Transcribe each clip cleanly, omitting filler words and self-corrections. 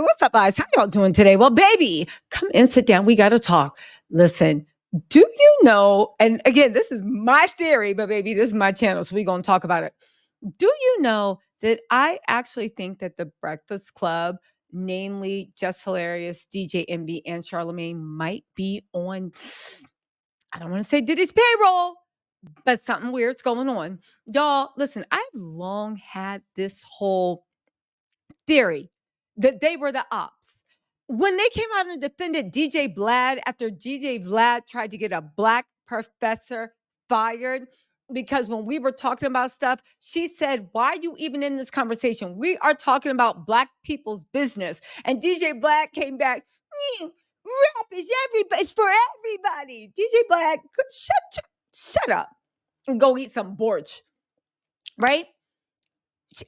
what's up, guys? How y'all doing today? Well, baby, come in, sit down. We got to talk. Listen, do you know? And again, this is my theory, but baby, this is my channel, so we're going to talk about it. Do you know that I actually think that the Breakfast Club, namely Just Hilarious, DJ MB, and Charlemagne, might be on, I don't want to say Diddy's payroll, but something weird's going on. Y'all, listen, I've long had this whole theory that they were the ops. When they came out and defended DJ Vlad after DJ Vlad tried to get a black professor fired, because when we were talking about stuff, she said, "Why are you even in this conversation? We are talking about black people's business." And DJ Vlad came back, rap is everybody, it's for everybody. DJ Vlad, shut up and go eat some borsch, right?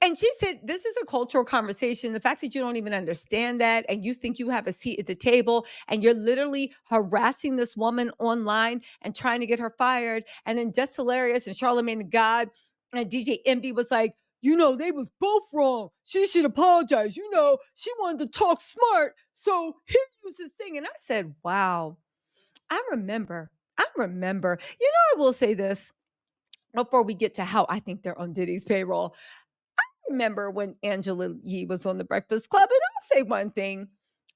And she said, this is a cultural conversation. The fact that you don't even understand that and you think you have a seat at the table and you're literally harassing this woman online and trying to get her fired. And then Just Hilarious and Charlemagne the God and DJ Envy was like, they was both wrong. She should apologize. She wanted to talk smart. So here was this thing. And I said, wow, I remember. I will say this before we get to how I think they're on Diddy's payroll. Remember when Angela Yee was on the Breakfast Club, and I'll say one thing: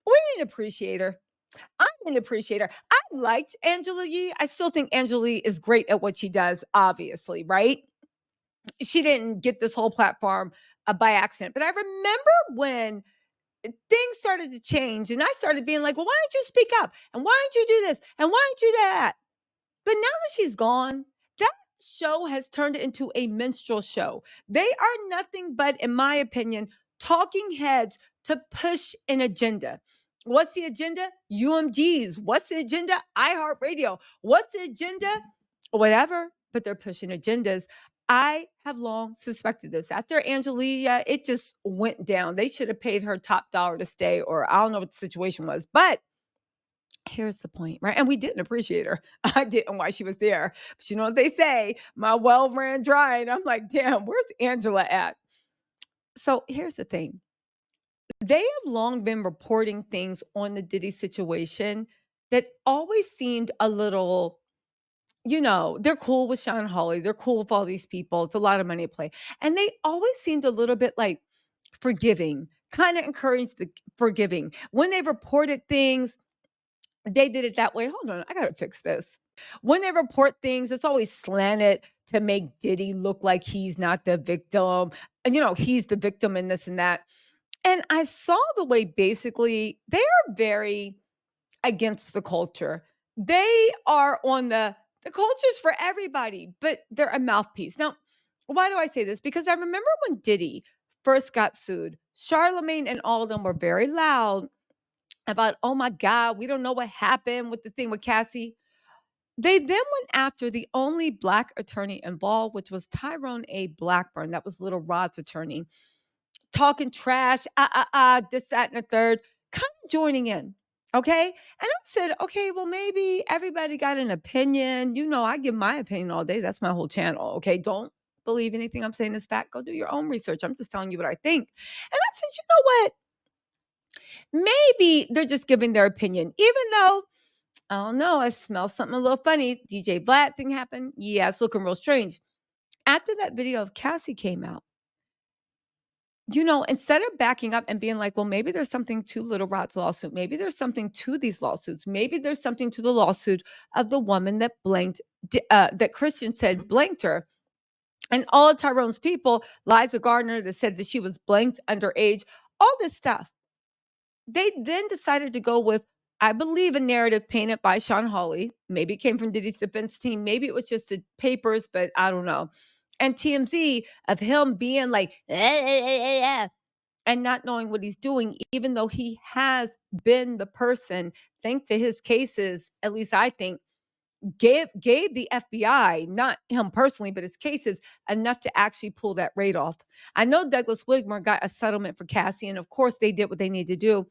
we didn't appreciate her. I didn't appreciate her. I liked Angela Yee. I still think Angela Yee is great at what she does, obviously, right? She didn't get this whole platform by accident. But I remember when things started to change and I started being like, well, why don't you speak up? And why don't you do this? And why don't you do that? But now that she's gone, that show has turned into a minstrel show. They are nothing but, in my opinion, talking heads to push an agenda. What's the agenda? UMGs. What's the agenda? iHeartRadio. What's the agenda? Whatever, but they're pushing agendas. I have long suspected this. After Angelia, it just went down. They should have paid her top dollar to stay, or I don't know what the situation was. But here's the point, right? And we didn't appreciate her. I didn't why she was there. But you know what they say? My well ran dry. And I'm like, damn, where's Angela at? So here's the thing. They have long been reporting things on the Diddy situation that always seemed a little, they're cool with Sean Hawley. They're cool with all these people. It's a lot of money at play. And they always seemed a little bit like forgiving, kind of encouraged the forgiving. When they reported things, they did it that way. Hold on, I gotta fix this. When they report things, it's always slanted to make Diddy look like he's not the victim. And he's the victim in this and that. And I saw the way basically they are very against the culture. They are on the culture's for everybody, but they're a mouthpiece. Now, why do I say this? Because I remember when Diddy first got sued, Charlemagne and all of them were very loud about, oh my God, we don't know what happened with the thing with Cassie. They then went after the only Black attorney involved, which was Tyrone A. Blackburn. That was Little Rod's attorney, talking trash, this, that, and the third, kind of joining in. Okay. And I said, okay, well, maybe everybody got an opinion. I give my opinion all day. That's my whole channel. Okay. Don't believe anything I'm saying is fact. Go do your own research. I'm just telling you what I think. And I said, you know what? Maybe they're just giving their opinion, even though, I don't know, I smell something a little funny. DJ Vlad thing happened. Yeah, it's looking real strange. After that video of Cassie came out, instead of backing up and being like, well, maybe there's something to Little Rod's lawsuit. Maybe there's something to these lawsuits. Maybe there's something to the lawsuit of the woman that that Christian said blanked her. And all of Tyrone's people, Liza Gardner, that said that she was blanked underage, all this stuff. They then decided to go with, I believe, a narrative painted by Sean Hawley. Maybe it came from Diddy's defense team. Maybe it was just the papers, but I don't know. And TMZ of him being like, and not knowing what he's doing, even though he has been the person, thanks to his cases, at least I think, gave the FBI, not him personally, but his cases, enough to actually pull that raid off. I know Douglas Wigmer got a settlement for Cassie, and of course they did what they need to do.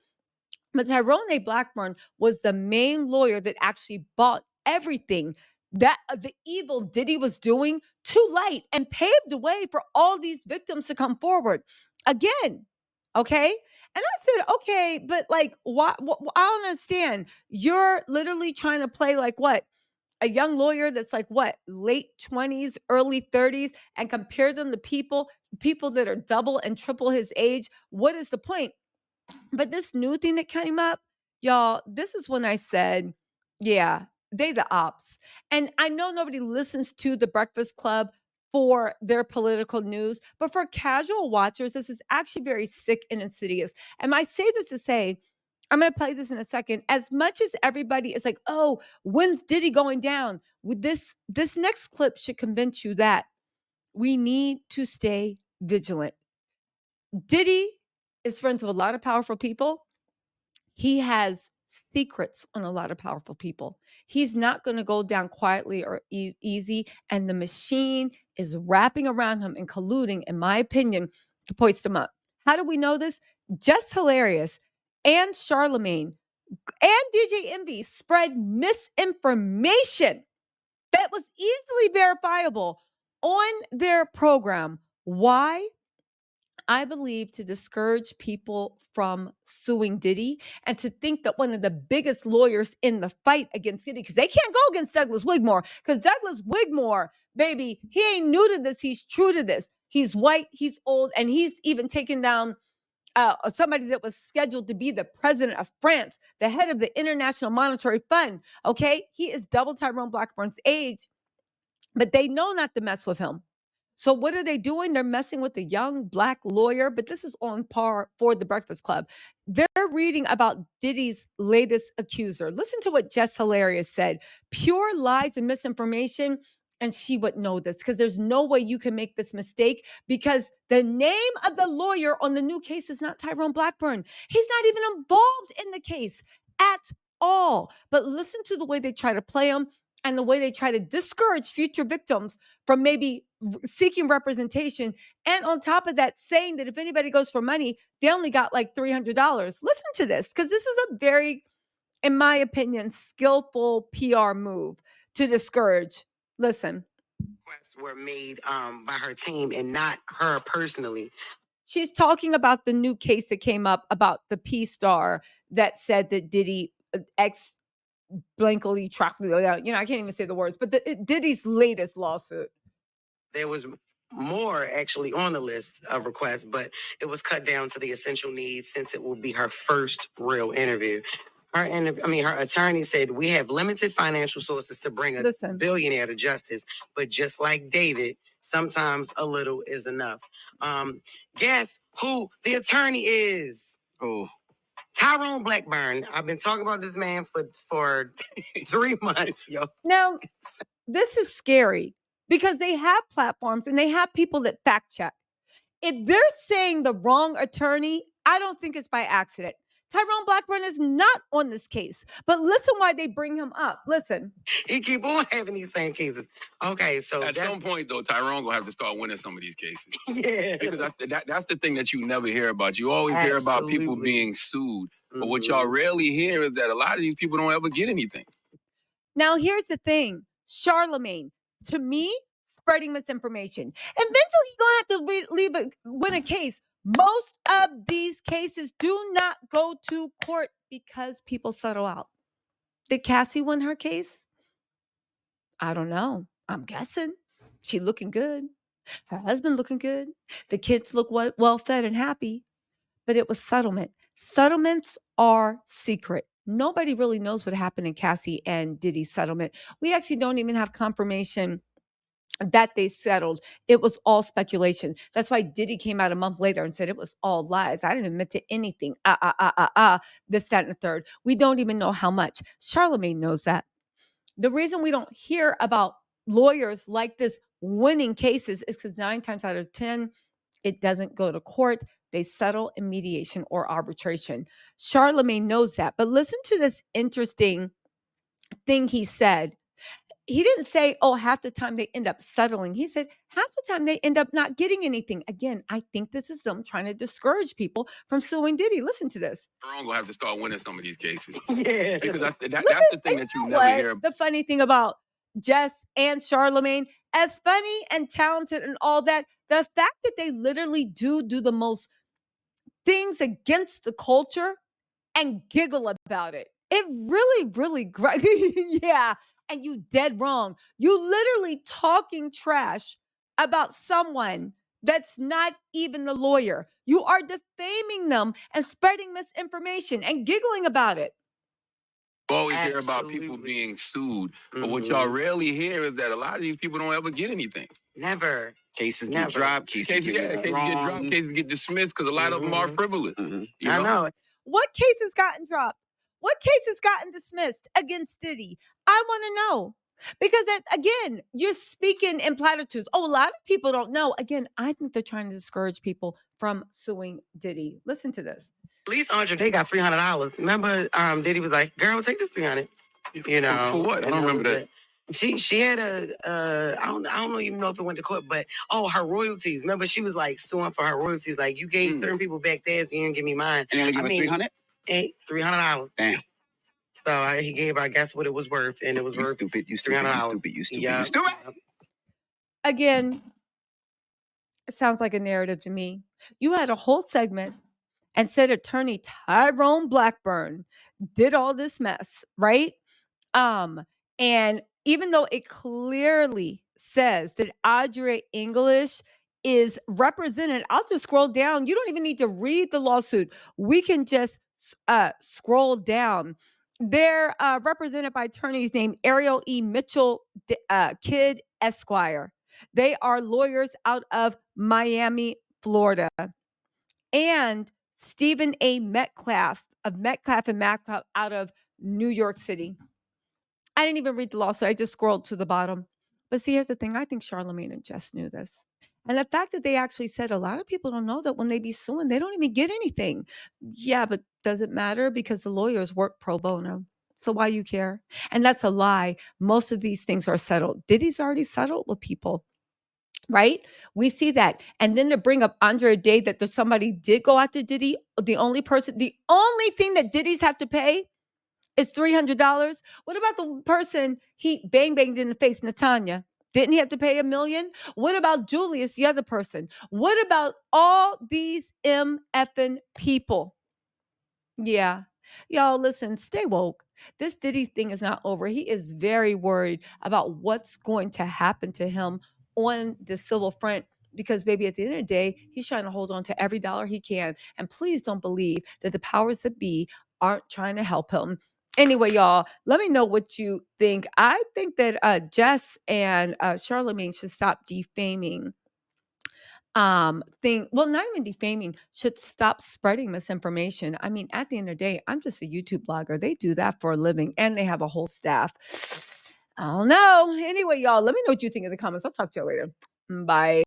But Tyrone A. Blackburn was the main lawyer that actually bought everything that the evil Diddy was doing to light and paved the way for all these victims to come forward again. Okay. And I said, okay, but like, why? I don't understand. You're literally trying to play like what? A young lawyer that's like what? Late 20s, early 30s, and compare them to people that are double and triple his age. What is the point? But this new thing that came up, y'all, this is when I said, yeah, they the ops. And I know nobody listens to the Breakfast Club for their political news, but for casual watchers, this is actually very sick and insidious. And I say this to say, I'm going to play this in a second. As much as everybody is like, "Oh, when's Diddy going down?" With this next clip should convince you that we need to stay vigilant. Diddy is friends with a lot of powerful people. He has secrets on a lot of powerful people. He's not going to go down quietly or easy. And the machine is wrapping around him and colluding, in my opinion, to hoist him up. How do we know this? Just Hilarious and Charlemagne and DJ Envy spread misinformation that was easily verifiable on their program. Why? I believe to discourage people from suing Diddy and to think that one of the biggest lawyers in the fight against Diddy, because they can't go against Douglas Wigmore, because Douglas Wigmore, baby, he ain't new to this. He's true to this. He's white, he's old, and he's even taken down somebody that was scheduled to be the president of France, the head of the International Monetary Fund. Okay. He is double Tyrone Blackburn's age, but they know not to mess with him. So what are they doing? They're messing with a young black lawyer, but this is on par for the Breakfast Club. They're reading about Diddy's latest accuser. Listen to what Jess Hilarious said. Pure lies and misinformation. And she would know this because there's no way you can make this mistake because the name of the lawyer on the new case is not Tyrone Blackburn. He's not even involved in the case at all. But listen to the way they try to play him and the way they try to discourage future victims from maybe seeking representation. And on top of that, saying that if anybody goes for money, they only got like $300. Listen to this, because this is a very, in my opinion, skillful PR move to discourage. Listen. Requests were made by her team and not her personally. She's talking about the new case that came up about the P star that said that Diddy ex blankly tracked, I can't even say the words, but Diddy's latest lawsuit. There was more actually on the list of requests, but it was cut down to the essential needs since it will be her first real interview. Her attorney said we have limited financial sources to bring a billionaire to justice, but just like David, sometimes a little is enough. Guess who the attorney is? Who? Tyrone Blackburn. I've been talking about this man for 3 months, yo. Now, this is scary because they have platforms and they have people that fact check. If they're saying the wrong attorney, I don't think it's by accident. Tyrone Blackburn is not on this case, but listen why they bring him up. Listen. He keep on having these same cases. Okay, so at some point, though, Tyrone gonna have to start winning some of these cases. Yeah. Because that's the thing that you never hear about. You always hear about people being sued. But what y'all rarely hear is that a lot of these people don't ever get anything. Now, here's the thing. Charlemagne, to me, spreading misinformation. Eventually, you're going to have to win a case. Most of these cases do not go to court because people settle out. Did Cassie win her case? I don't know. I'm guessing. She looking good. Her husband looking good. The kids look well fed and happy. But it was settlement. Settlements are secret. Nobody really knows what happened in Cassie and Diddy's settlement. We actually don't even have confirmation that they settled. It was all speculation. That's why Diddy came out a month later and said it was all lies. I didn't admit to anything. This, that, and the third. We don't even know how much. Charlemagne knows that. The reason we don't hear about lawyers like this winning cases is because 9 times out of 10, it doesn't go to court. They settle in mediation or arbitration. Charlemagne knows that. But listen to this interesting thing he said. He didn't say, oh, half the time they end up settling. He said, half the time they end up not getting anything. Again, I think this is them trying to discourage people from suing Diddy. Listen to this. Tyrone gonna have to start winning some of these cases. Yeah. Because that's the thing that you never hear. The funny thing about Jess and Charlemagne, as funny and talented and all that, the fact that they literally do the most things against the culture and giggle about it. It really, really, yeah. And you dead wrong. You literally talking trash about someone that's not even the lawyer. You are defaming them and spreading misinformation and giggling about it. You always hear about people being sued, but what y'all rarely hear is that a lot of these people don't ever get anything. Never. Cases get dropped, cases get wrong. Cases get dismissed because a lot of them are frivolous. I know. What cases gotten dropped? What cases gotten dismissed against Diddy? I want to know. Because again, you're speaking in platitudes. Oh, a lot of people don't know. Again, I think they're trying to discourage people from suing Diddy. Listen to this. At least Andre, they got $300. Remember, Diddy was like, "Girl, take this $300." You know, for what? I don't remember that. She had I don't even know if it went to court, but her royalties. Remember, she was like suing for her royalties. Like, you gave certain people back theirs, you didn't give me mine. And you only give her $300? $300. Damn. So he gave, I guess, what it was worth, and it was worth $300. You stupid. Again, it sounds like a narrative to me. You had a whole segment and said attorney Tyrone Blackburn did all this mess, right? And even though it clearly says that Audrey English is represented, I'll just scroll down. You don't even need to read the lawsuit. We can just scroll down. They're represented by attorneys named Ariel E. Mitchell Kidd Esquire. They are lawyers out of Miami, Florida. And Stephen A. Metcalf of Metcalf and Metcalf out of New York City. I didn't even read the lawsuit. I just scrolled to the bottom. But see, here's the thing. I think Charlamagne and Jess knew this. And the fact that they actually said a lot of people don't know that when they be suing, they don't even get anything. Yeah, but does it matter? Because the lawyers work pro bono. So why you care? And that's a lie. Most of these things are settled. Diddy's already settled with people. Right? We see that. And then to bring up Andre Day that somebody did go after Diddy, the only thing that Diddy's have to pay is $300. What about the person he banged in the face, Natanya? Didn't he have to pay $1 million? What about Julius, the other person? What about all these MFing people? Yeah. Y'all, listen, stay woke. This Diddy thing is not over. He is very worried about what's going to happen to him on the civil front because, baby, at the end of the day, he's trying to hold on to every dollar he can. And please don't believe that the powers that be aren't trying to help him. Anyway, y'all, let me know what you think. I think that Jess and Charlamagne should stop defaming not even defaming, should stop spreading misinformation. I mean, at the end of the day, I'm just a YouTube blogger. They do that for a living and they have a whole staff. I don't know. Anyway, y'all, let me know what you think in the comments. I'll talk to you later. Bye.